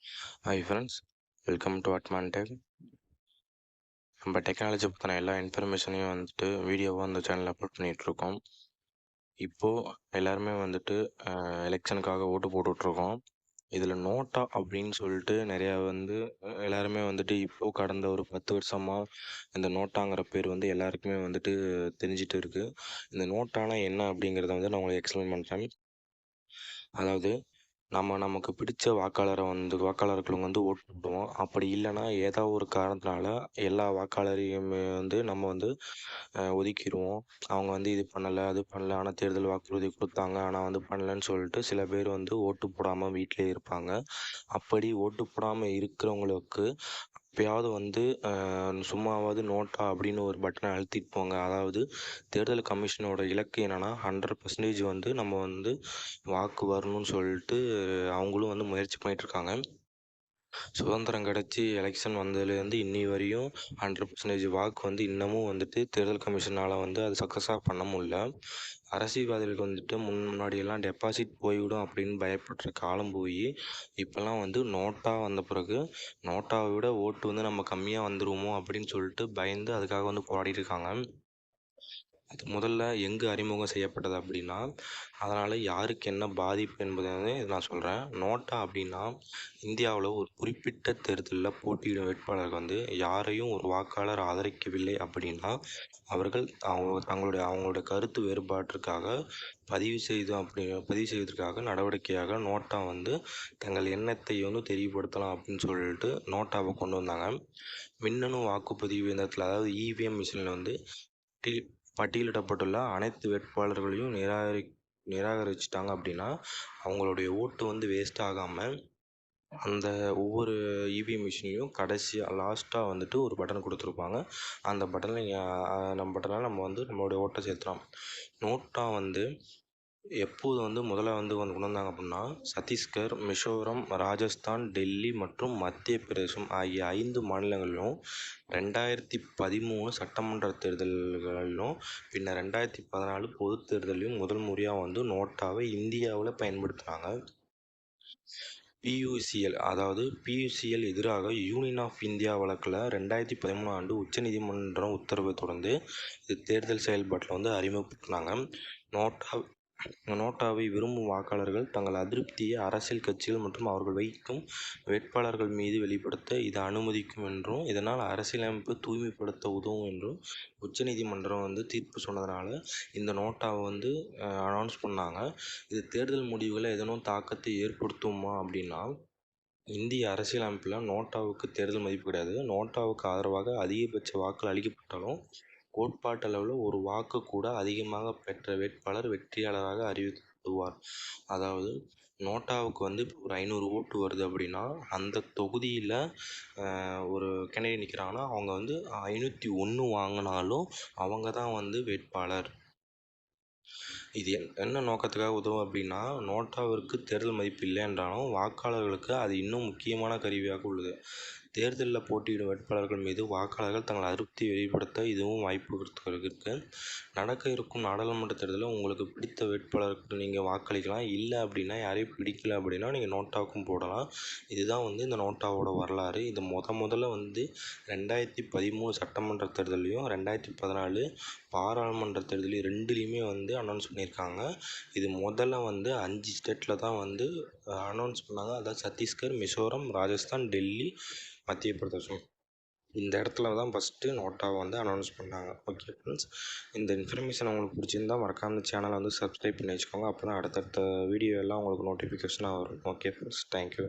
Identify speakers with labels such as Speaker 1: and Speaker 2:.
Speaker 1: Hi friends, welcome to Admantech. நம்ம technology பற்றின எல்லா இன்ஃபர்மேஷனையும் வந்துட்டு வீடியோவாக அந்த சேனலில் அப்லோட் பண்ணிகிட்ருக்கோம். இப்போது எல்லாருமே வந்துட்டு எலெக்ஷனுக்காக ஓட்டு போட்டுட்ருக்கோம். இதில் நோட்டா அப்படின்னு சொல்லிட்டு நிறையா எல்லாருமே வந்துட்டு இப்போது கடந்த ஒரு 10 வருஷமாக இந்த நோட்டாங்கிற பேர் வந்து எல்லாருக்குமே வந்துட்டு தெரிஞ்சிட்டு இருக்குது. இந்த நோட்டானா என்ன அப்படிங்கிறத வந்து நான் உங்களுக்கு எக்ஸ்பிளைன் பண்ணுறேன். அதாவது நமக்கு பிடிச்ச வாக்காளர்கள் வந்து ஓட்டு போடுவோம். அப்படி இல்லைன்னா ஏதோ ஒரு காரணத்தினால எல்லா வாக்காளரையுமே வந்து நம்ம வந்து ஒதுக்கிடுவோம். அவங்க வந்து இது பண்ணலை அது பண்ணல, ஆனால் தேர்தல் வாக்குறுதி கொடுத்தாங்க ஆனால் வந்து பண்ணலன்னு சொல்லிட்டு சில பேர் வந்து ஓட்டு போடாமல் வீட்டிலே இருப்பாங்க. அப்படி ஓட்டு போடாமல் இருக்கிறவங்களுக்கு எப்பயாவது வந்து சும்மாவாவது நோட்டா அப்படின்னு ஒரு பட்டனை அழுத்திட்டு போங்க. அதாவது தேர்தல் கமிஷனோட இலக்கு என்னென்னா 100% வந்து நம்ம வந்து வாக்கு வரணும்னு சொல்லிட்டு அவங்களும் வந்து முயற்சி பண்ணிகிட்ருக்காங்க. சுதந்திரம் கிடச்சி எலெக்ஷன் வந்ததுலேருந்து இன்னி வரையும் 100% வாக்கு வந்து இன்னமும் வந்துட்டு தேர்தல் கமிஷனால் வந்து அது சக்ஸஸாக பண்ண முடியல. அரசியல்வாதிகளுக்கு வந்துட்டு முன்னாடியெல்லாம் டெபாசிட் போய்விடும் அப்படின்னு பயப்படுற காலம் போய் இப்போல்லாம் வந்து நோட்டா வந்த பிறகு நோட்டாவை விட ஓட்டு வந்து நம்ம கம்மியாக வந்துடுவோமோ அப்படின்னு சொல்லிட்டு பயந்து அதுக்காக வந்து போராடிட்டு இருக்காங்க. அது முதல்ல எங்கே அறிமுகம் செய்யப்பட்டது அப்படின்னா, அதனால் யாருக்கு என்ன பாதிப்பு என்பதை வந்து நான் சொல்கிறேன். நோட்டா அப்படின்னா, இந்தியாவில் ஒரு குறிப்பிட்ட தேர்தலில் போட்டியிடும் வேட்பாளர்கள் வந்து யாரையும் ஒரு வாக்காளர் ஆதரிக்கவில்லை அப்படின்னா, அவர்கள் அவங்களோட கருத்து வேறுபாட்டிற்காக பதிவு செய்வதற்காக நடவடிக்கையாக நோட்டா வந்து தங்கள் எண்ணத்தை வந்து தெரியப்படுத்தலாம் அப்படின்னு சொல்லிட்டு நோட்டாவை கொண்டு வந்தாங்க. மின்னணு வாக்குப்பதிவு இயந்திரத்தில், அதாவது இவிஎம் மிஷினில் வந்து பட்டியலிடப்பட்டுள்ள அனைத்து வேட்பாளர்களையும் நிராகரிச்சிட்டாங்க அப்படின்னா அவங்களுடைய ஓட்டு வந்து வேஸ்ட் ஆகாமல் அந்த ஒவ்வொரு இவிஎம் மிஷின்லேயும் லாஸ்ட்டாக வந்துட்டு ஒரு பட்டன் கொடுத்துருப்பாங்க. அந்த பட்டனில் நம்ம வந்து நம்மளுடைய ஓட்டை சேர்த்துலாம். நோட்டா வந்து எப்போது வந்து முதல்ல வந்து கொண்டு வந்தாங்க அப்படின்னா, சத்தீஸ்கர், மிசோரம், ராஜஸ்தான், டெல்லி மற்றும் மத்திய பிரதேசம் ஆகிய 5 மாநிலங்களிலும் 2013 சட்டமன்ற தேர்தல்களிலும் பின்னர் 2014 பொதுத் தேர்தலையும் முதல் முறையாக வந்து நோட்டாவை இந்தியாவில் பயன்படுத்தினாங்க. பியூசிஎல் எதிராக யூனியன் ஆஃப் இந்தியா வழக்கில் 2013 ஆண்டு உச்சநீதிமன்றம் உத்தரவை தொடர்ந்து இது தேர்தல் செயல்பாட்டில் வந்து அறிமுகப்படுத்தினாங்க. நோட்டாவை விரும்பும் வாக்காளர்கள் தங்கள் அதிருப்தியை அரசியல் கட்சிகள் மற்றும் அவர்கள் வைக்கும் வேட்பாளர்கள் மீது வெளிப்படுத்த இது அனுமதிக்கும் என்றும் இதனால் அரசியலமைப்பு தூய்மைப்படுத்த உதவும் என்றும் உச்சநீதிமன்றம் வந்து தீர்ப்பு சொன்னதுனால இந்த நோட்டாவை வந்து அனௌன்ஸ் பண்ணாங்க. இது தேர்தல் முடிவுகளை ஏதேனும் தாக்கத்தை ஏற்படுத்துமா அப்படின்னா, இந்திய அரசியலமைப்பில் நோட்டாவுக்கு தேர்தல் மதிப்பு கிடையாது. நோட்டாவுக்கு ஆதரவாக அதிகபட்ச வாக்குகள் அளிக்கப்பட்டாலும் கோட்பாட்டளவில் ஒரு வாக்கு கூட அதிகமாக பெற்ற வேட்பாளர் வெற்றியாளராக அறிவிக்கப்படுவார். அதாவது நோட்டாவுக்கு வந்து ஒரு 500 ஓட்டு வருது அப்படின்னா அந்த தொகுதியில் ஒரு கேண்டிடேட் நிற்கிறாங்கன்னா அவங்க வந்து 501 வாங்கினாலும் அவங்க தான் வந்து வேட்பாளர். இது என்ன நோக்கத்துக்காக உதவும் அப்படின்னா, நோட்டாவிற்கு தேர்தல் மதிப்பு இல்லை என்றாலும் வாக்காளர்களுக்கு அது இன்னும் முக்கியமான கருவியாக உள்ளது. தேர்தலில் போட்டியிடும் வேட்பாளர்கள் மீது வாக்காளர்கள் தங்கள் அதிருப்தியை வெளிப்படுத்த இதுவும் வாய்ப்பு இருக்குது. நடக்க இருக்கும் நாடாளுமன்ற தேர்தலில் உங்களுக்கு பிடித்த வேட்பாளருக்கு நீங்கள் வாக்களிக்கலாம். இல்லை அப்படின்னா யாரையும் பிடிக்கல அப்படின்னா நீங்கள் நோட்டாவுக்கும் போடலாம். இதுதான் வந்து இந்த நோட்டாவோட வரலாறு. இது முதல்ல வந்து 2013 சட்டமன்ற தேர்தலையும் 2014 பாராளுமன்ற தேர்தலையும் ரெண்டுலேயுமே வந்து அனௌன்ஸ் பண்ணியிருக்காங்க. இது முதல்ல வந்து 5 ஸ்டேட்டில் தான் வந்து அனௌன்ஸ் பண்ணாங்க. அதாவது சத்தீஸ்கர், மிசோரம், ராஜஸ்தான், டெல்லி, மத்திய பிரதேசம். இந்த இடத்துல தான் ஃபஸ்ட்டு நோட்டாவை வந்து அனௌன்ஸ் பண்ணாங்க. ஓகே ஃப்ரெண்ட்ஸ், இந்த இன்ஃபர்மேஷன் உங்களுக்கு பிடிச்சிருந்தா மறக்காம இந்த சேனலை வந்து சப்ஸ்கிரைப் பண்ணி வச்சுக்கோங்க. அப்போ தான் அடுத்தடுத்த வீடியோ எல்லாம் உங்களுக்கு நோட்டிஃபிகேஷனாக வரும். Okay friends, thank you.